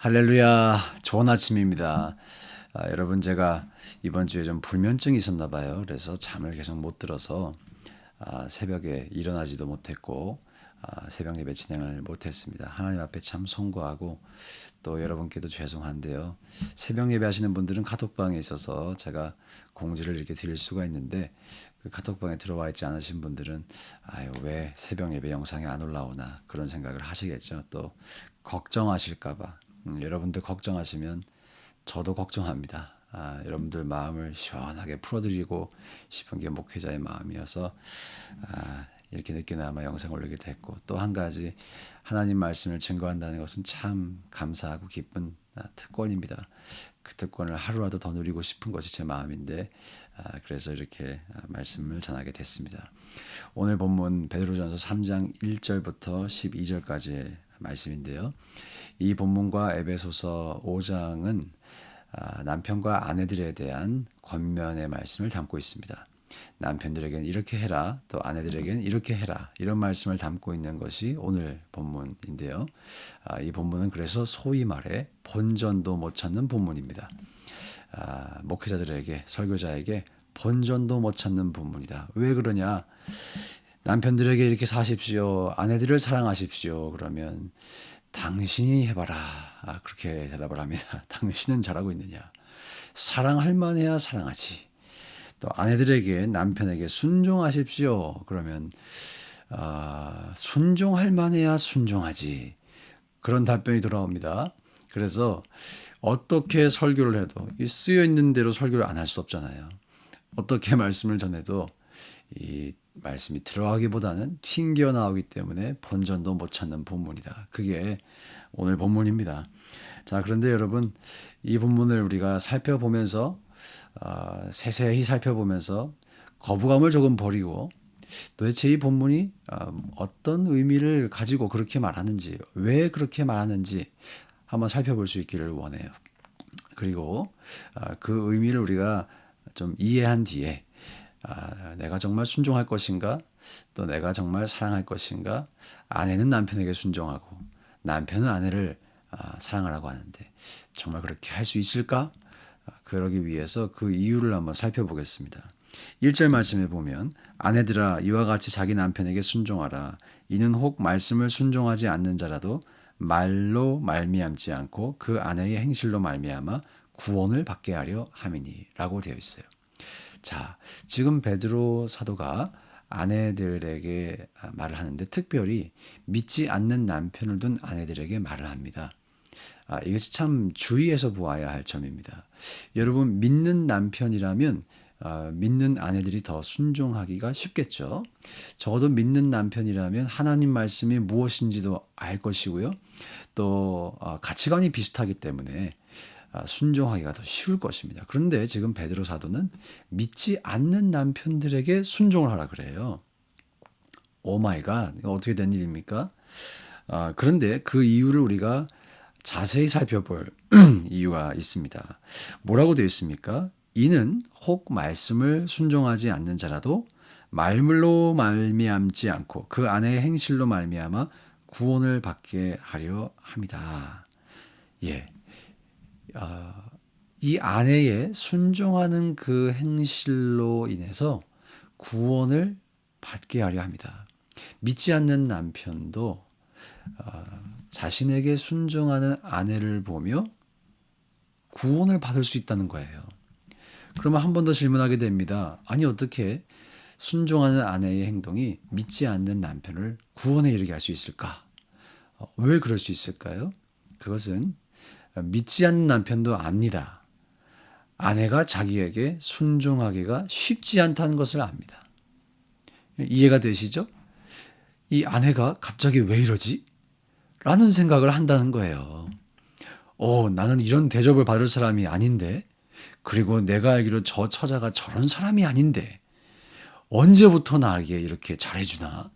할렐루야, 좋은 아침입니다. 여러분, 제가 이번 주에 좀 불면증이 있었나 봐요. 그래서 잠을 계속 못 들어서 새벽에 일어나지도 못했고 새벽 예배 진행을 못했습니다. 하나님 앞에 참 송구하고 또 여러분께도 죄송한데요. 새벽 예배 하시는 분들은 카톡방에 있어서 제가 공지를 이렇게 드릴 수가 있는데 그 카톡방에 들어와 있지 않으신 분들은 아유 왜 새벽 예배 영상이 안 올라오나 그런 생각을 하시겠죠. 또 걱정하실까봐 여러분들 걱정하시면 저도 걱정합니다. 여러분들 마음을 시원하게 풀어드리고 싶은 게 목회자의 마음이어서 이렇게 늦게나마 영상 올리게 됐고 또 한 가지 하나님 말씀을 증거한다는 것은 참 감사하고 기쁜 특권입니다. 그 특권을 하루라도 더 누리고 싶은 것이 제 마음인데 그래서 이렇게 말씀을 전하게 됐습니다. 오늘 본문 베드로전서 3장 1절부터 12절까지의 말씀인데요. 이 본문과 에베소서 5장은 남편과 아내들에 대한 권면의 말씀을 담고 있습니다. 남편들에게는 이렇게 해라, 또 아내들에게는 이렇게 해라 이런 말씀을 담고 있는 것이 오늘 본문인데요. 이 본문은 그래서 소위 말해 본전도 못 찾는 본문입니다. 목회자들에게 설교자에게 본전도 못 찾는 본문이다. 왜 그러냐? 남편들에게 이렇게 사십시오. 아내들을 사랑하십시오. 그러면 당신이 해봐라. 그렇게 대답을 합니다. 당신은 잘하고 있느냐? 사랑할 만해야 사랑하지. 또 아내들에게 남편에게 순종하십시오. 그러면 순종할 만해야 순종하지. 그런 답변이 돌아옵니다. 그래서 어떻게 설교를 해도 이 쓰여 있는 대로 설교를 안 할 수 없잖아요. 어떻게 말씀을 전해도 이 말씀이 들어가기보다는 튕겨 나오기 때문에 본전도 못 찾는 본문이다. 그게 오늘 본문입니다. 자, 그런데 여러분 이 본문을 우리가 살펴보면서 세세히 살펴보면서 거부감을 조금 버리고 도대체 이 본문이 어떤 의미를 가지고 그렇게 말하는지 왜 그렇게 말하는지 한번 살펴볼 수 있기를 원해요. 그리고 그 의미를 우리가 좀 이해한 뒤에 내가 정말 순종할 것인가 또 내가 정말 사랑할 것인가 아내는 남편에게 순종하고 남편은 아내를 사랑하라고 하는데 정말 그렇게 할 수 있을까? 그러기 위해서 그 이유를 한번 살펴보겠습니다. 1절 말씀에 보면 아내들아 이와 같이 자기 남편에게 순종하라. 이는 혹 말씀을 순종하지 않는 자라도 말로 말미암지 않고 그 아내의 행실로 말미암아 구원을 받게 하려 함이니라고 되어 있어요. 자, 지금 베드로 사도가 아내들에게 말을 하는데 특별히 믿지 않는 남편을 둔 아내들에게 말을 합니다. 이것이 참 주의해서 보아야 할 점입니다. 여러분 믿는 남편이라면 믿는 아내들이 더 순종하기가 쉽겠죠. 적어도 믿는 남편이라면 하나님 말씀이 무엇인지도 알 것이고요. 또 가치관이 비슷하기 때문에 순종하기가 더 쉬울 것입니다. 그런데 지금 베드로 사도는 믿지 않는 남편들에게 순종을 하라 그래요. 오 마이 갓, 이거 어떻게 된 일입니까? 그런데 그 이유를 우리가 자세히 살펴볼 이유가 있습니다. 뭐라고 되어 있습니까? 이는 혹 말씀을 순종하지 않는 자라도 말물로 말미암지 않고 그 아내의 행실로 말미암아 구원을 받게 하려 함이다. 예, 이 아내의 순종하는 그 행실로 인해서 구원을 받게 하려 합니다. 믿지 않는 남편도 자신에게 순종하는 아내를 보며 구원을 받을 수 있다는 거예요. 그러면 한 번 더 질문하게 됩니다. 아니 어떻게 순종하는 아내의 행동이 믿지 않는 남편을 구원에 이르게 할 수 있을까? 왜 그럴 수 있을까요? 그것은 믿지 않는 남편도 압니다. 아내가 자기에게 순종하기가 쉽지 않다는 것을 압니다. 이해가 되시죠? 이 아내가 갑자기 왜 이러지? 라는 생각을 한다는 거예요. 나는 이런 대접을 받을 사람이 아닌데, 그리고 내가 알기로 저 처자가 저런 사람이 아닌데, 언제부터 나에게 이렇게 잘해주나?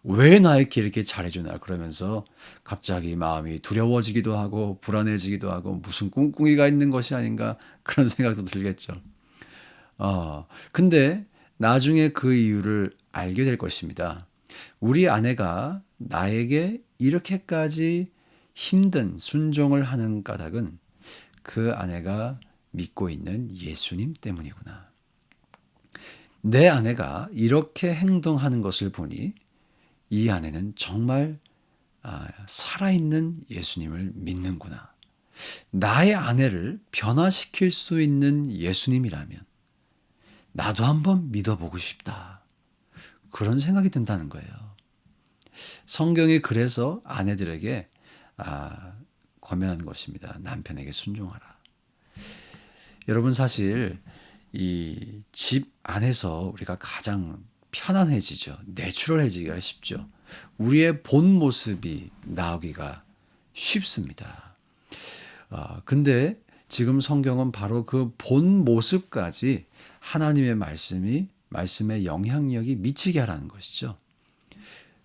왜 나에게 이렇게 잘해주나? 그러면서 갑자기 마음이 두려워지기도 하고, 불안해지기도 하고, 무슨 꿍꿍이가 있는 것이 아닌가? 그런 생각도 들겠죠. 근데 나중에 그 이유를 알게 될 것입니다. 우리 아내가 나에게 이렇게까지 힘든 순종을 하는 까닭은 그 아내가 믿고 있는 예수님 때문이구나. 내 아내가 이렇게 행동하는 것을 보니 이 아내는 정말 살아있는 예수님을 믿는구나. 나의 아내를 변화시킬 수 있는 예수님이라면 나도 한번 믿어보고 싶다. 그런 생각이 든다는 거예요. 성경이 그래서 아내들에게 권면하는 것입니다. 남편에게 순종하라. 여러분 사실 이 집 안에서 우리가 가장 편안해지죠. 내추럴해지기가 쉽죠. 우리의 본 모습이 나오기가 쉽습니다. 근데 지금 성경은 바로 그 본 모습까지 하나님의 말씀의 영향력이 미치게 하라는 것이죠.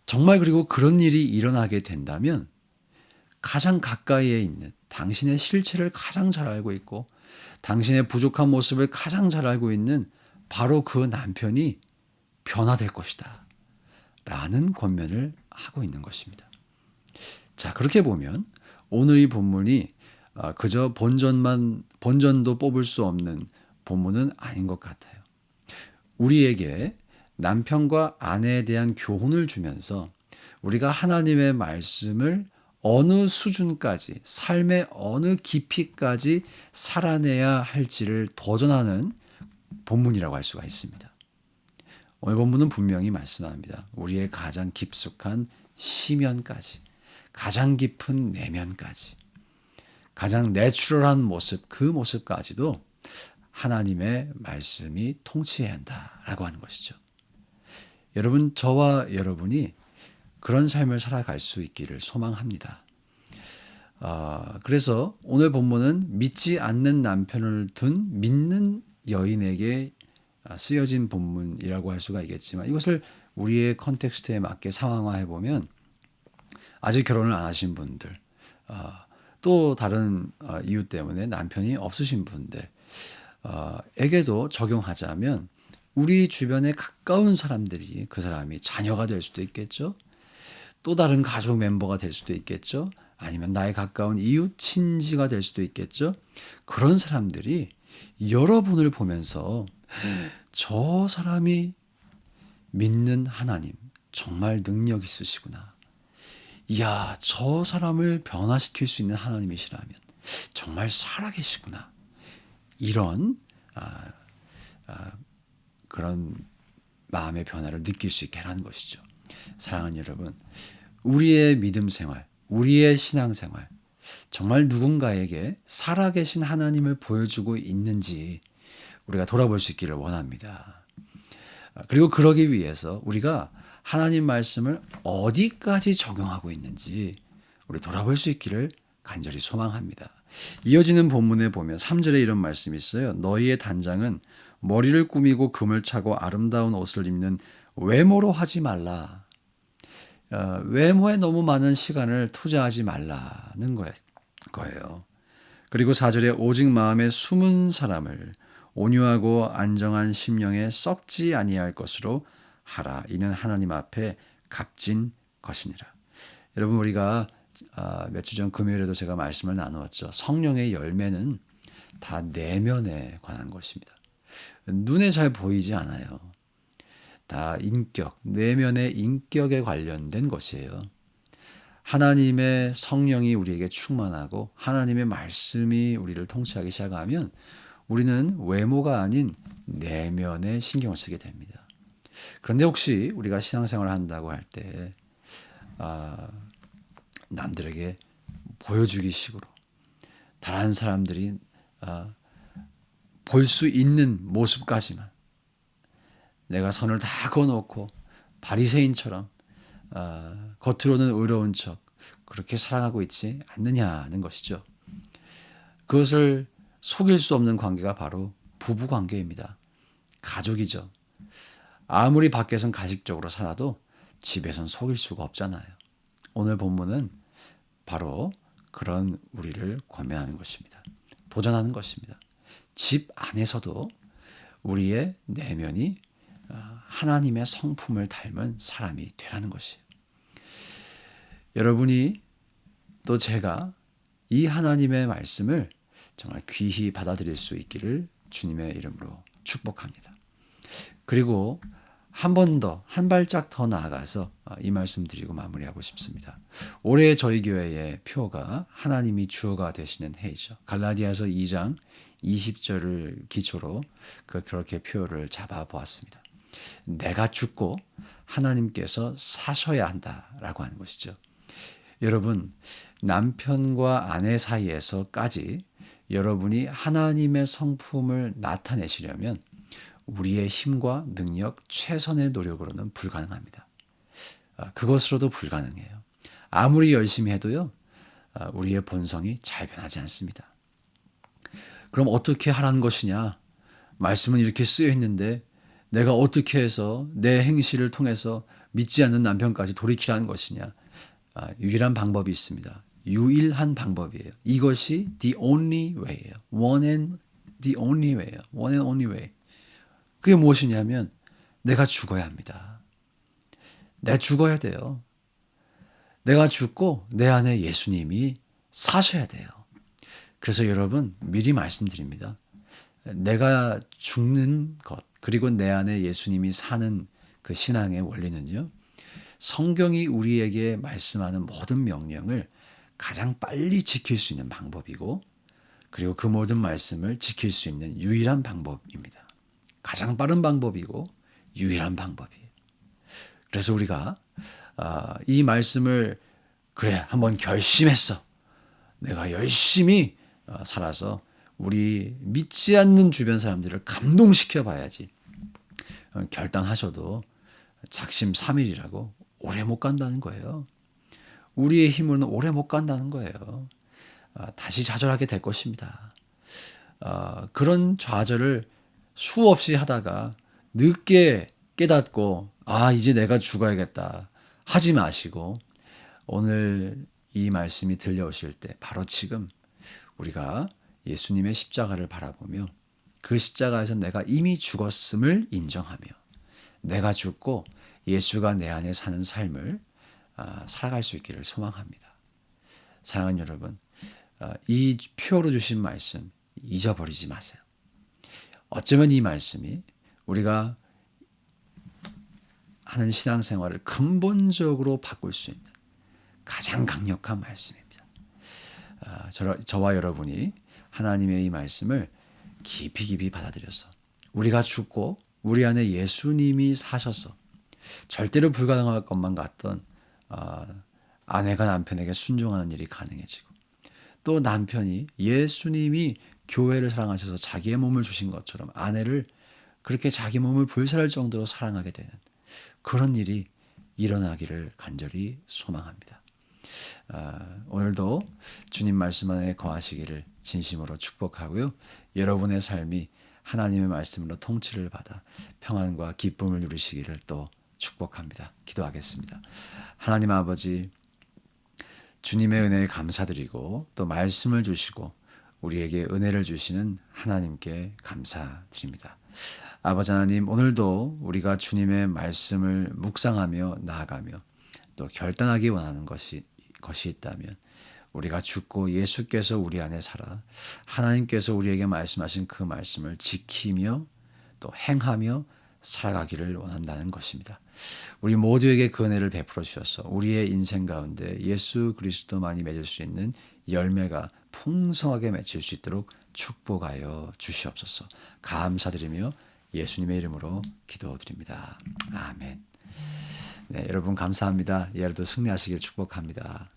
정말 그리고 그런 일이 일어나게 된다면 가장 가까이에 있는 당신의 실체를 가장 잘 알고 있고 당신의 부족한 모습을 가장 잘 알고 있는 바로 그 남편이 변화될 것이다. 라는 권면을 하고 있는 것입니다. 자, 그렇게 보면 오늘 이 본문이 그저 본전도 뽑을 수 없는 본문은 아닌 것 같아요. 우리에게 남편과 아내에 대한 교훈을 주면서 우리가 하나님의 말씀을 어느 수준까지, 삶의 어느 깊이까지 살아내야 할지를 도전하는 본문이라고 할 수가 있습니다. 오늘 본문은 분명히 말씀합니다. 우리의 가장 깊숙한 심연까지, 가장 깊은 내면까지, 가장 내추럴한 모습, 그 모습까지도 하나님의 말씀이 통치해야 한다라고 하는 것이죠. 여러분, 저와 여러분이 그런 삶을 살아갈 수 있기를 소망합니다. 그래서 오늘 본문은 믿지 않는 남편을 둔 믿는 여인에게 쓰여진 본문이라고 할 수가 있겠지만 이것을 우리의 컨텍스트에 맞게 상황화해 보면 아직 결혼을 안 하신 분들, 또 다른 이유 때문에 남편이 없으신 분들, 에게도 적용하자면 우리 주변에 가까운 사람들이 그 사람이 자녀가 될 수도 있겠죠. 또 다른 가족 멤버가 될 수도 있겠죠. 아니면 나의 가까운 이웃 친지가 될 수도 있겠죠. 그런 사람들이 여러분을 보면서 저 사람이 믿는 하나님 정말 능력 있으시구나. 이야, 저 사람을 변화시킬 수 있는 하나님이시라면 정말 살아계시구나. 이런 그런 마음의 변화를 느낄 수 있게 하는 것이죠. 사랑하는 여러분, 우리의 믿음 생활, 우리의 신앙 생활, 정말 누군가에게 살아계신 하나님을 보여주고 있는지 우리가 돌아볼 수 있기를 원합니다. 그리고 그러기 위해서 우리가 하나님 말씀을 어디까지 적용하고 있는지 우리 돌아볼 수 있기를 간절히 소망합니다. 이어지는 본문에 보면 3절에 이런 말씀이 있어요. 너희의 단장은 머리를 꾸미고 금을 차고 아름다운 옷을 입는 외모로 하지 말라. 외모에 너무 많은 시간을 투자하지 말라는 거예요. 그리고 4절에 오직 마음에 숨은 사람을 온유하고 안정한 심령에 썩지 아니할 것으로 하라. 이는 하나님 앞에 값진 것이니라. 여러분, 우리가 며칠 전 금요일에도 제가 말씀을 나누었죠. 성령의 열매는 다 내면에 관한 것입니다. 눈에 잘 보이지 않아요. 다 인격, 내면의 인격에 관련된 것이에요. 하나님의 성령이 우리에게 충만하고 하나님의 말씀이 우리를 통치하기 시작하면 우리는 외모가 아닌 내면에 신경을 쓰게 됩니다. 그런데 혹시 우리가 신앙생활을 한다고 할 때 남들에게 보여주기 식으로 다른 사람들이 볼 수 있는 모습까지만 내가 선을 다 그어놓고 바리새인처럼 겉으로는 의로운 척 그렇게 살아가고 있지 않느냐는 것이죠. 그것을 속일 수 없는 관계가 바로 부부 관계입니다. 가족이죠. 아무리 밖에선 가식적으로 살아도 집에선 속일 수가 없잖아요. 오늘 본문은 바로 그런 우리를 권면하는 것입니다. 도전하는 것입니다. 집 안에서도 우리의 내면이 하나님의 성품을 닮은 사람이 되라는 것이에요. 여러분이 또 제가 이 하나님의 말씀을 정말 귀히 받아들일 수 있기를 주님의 이름으로 축복합니다. 그리고 한 번 더, 한 발짝 더 나아가서 이 말씀 드리고 마무리하고 싶습니다. 올해 저희 교회의 표가 하나님이 주어가 되시는 해이죠. 갈라디아서 2장 20절을 기초로 그렇게 표를 잡아보았습니다. 내가 죽고 하나님께서 사셔야 한다라고 하는 것이죠. 여러분, 남편과 아내 사이에서까지 여러분이 하나님의 성품을 나타내시려면 우리의 힘과 능력, 최선의 노력으로는 불가능합니다. 그것으로도 불가능해요. 아무리 열심히 해도요, 우리의 본성이 잘 변하지 않습니다. 그럼 어떻게 하라는 것이냐? 말씀은 이렇게 쓰여 있는데 내가 어떻게 해서 내 행실을 통해서 믿지 않는 남편까지 돌이키라는 것이냐? 유일한 방법이 있습니다. 유일한 방법이에요. 이것이 the only way예요. one and the only way예요. one and only way. 그게 무엇이냐면 내가 죽어야 합니다. 내가 죽어야 돼요. 내가 죽고 내 안에 예수님이 사셔야 돼요. 그래서 여러분 미리 말씀드립니다. 내가 죽는 것 그리고 내 안에 예수님이 사는 그 신앙의 원리는요. 성경이 우리에게 말씀하는 모든 명령을 가장 빨리 지킬 수 있는 방법이고 그리고 그 모든 말씀을 지킬 수 있는 유일한 방법입니다. 가장 빠른 방법이고 유일한 방법이에요. 그래서 우리가 이 말씀을 그래 한번 결심했어. 내가 열심히 살아서 우리 믿지 않는 주변 사람들을 감동시켜 봐야지. 결단하셔도 작심삼일이라고 오래 못 간다는 거예요. 우리의 힘으로는 오래 못 간다는 거예요. 다시 좌절하게 될 것입니다. 그런 좌절을 수없이 하다가 늦게 깨닫고 이제 내가 죽어야겠다 하지 마시고 오늘 이 말씀이 들려오실 때 바로 지금 우리가 예수님의 십자가를 바라보며 그 십자가에서 내가 이미 죽었음을 인정하며 내가 죽고 예수가 내 안에 사는 삶을 살아갈 수 있기를 소망합니다. 사랑하는 여러분, 이 표로 주신 말씀 잊어버리지 마세요. 어쩌면 이 말씀이 우리가 하는 신앙생활을 근본적으로 바꿀 수 있는 가장 강력한 말씀입니다. 저와 여러분이 하나님의 이 말씀을 깊이 받아들여서 우리가 죽고 우리 안에 예수님이 사셔서 절대로 불가능할 것만 같던 아내가 남편에게 순종하는 일이 가능해지고 또 남편이 예수님이 교회를 사랑하셔서 자기의 몸을 주신 것처럼 아내를 그렇게 자기 몸을 불살할 정도로 사랑하게 되는 그런 일이 일어나기를 간절히 소망합니다. 오늘도 주님 말씀 안에 거하시기를 진심으로 축복하고요. 여러분의 삶이 하나님의 말씀으로 통치를 받아 평안과 기쁨을 누리시기를 또 축복합니다. 기도하겠습니다. 하나님 아버지, 주님의 은혜에 감사드리고 또 말씀을 주시고 우리에게 은혜를 주시는 하나님께 감사드립니다. 아버지 하나님, 오늘도 우리가 주님의 말씀을 묵상하며 나아가며 또 결단하기 원하는 것이 있다면 우리가 죽고 예수께서 우리 안에 살아 하나님께서 우리에게 말씀하신 그 말씀을 지키며 또 행하며 살아가기를 원한다는 것입니다. 우리 모두에게 그 은혜를 베풀어 주셔서 우리의 인생 가운데 예수 그리스도만이 맺을 수 있는 열매가 풍성하게 맺힐 수 있도록 축복하여 주시옵소서. 감사드리며 예수님의 이름으로 기도드립니다. 아멘. 네, 여러분 감사합니다. 예로도 승리하시길 축복합니다.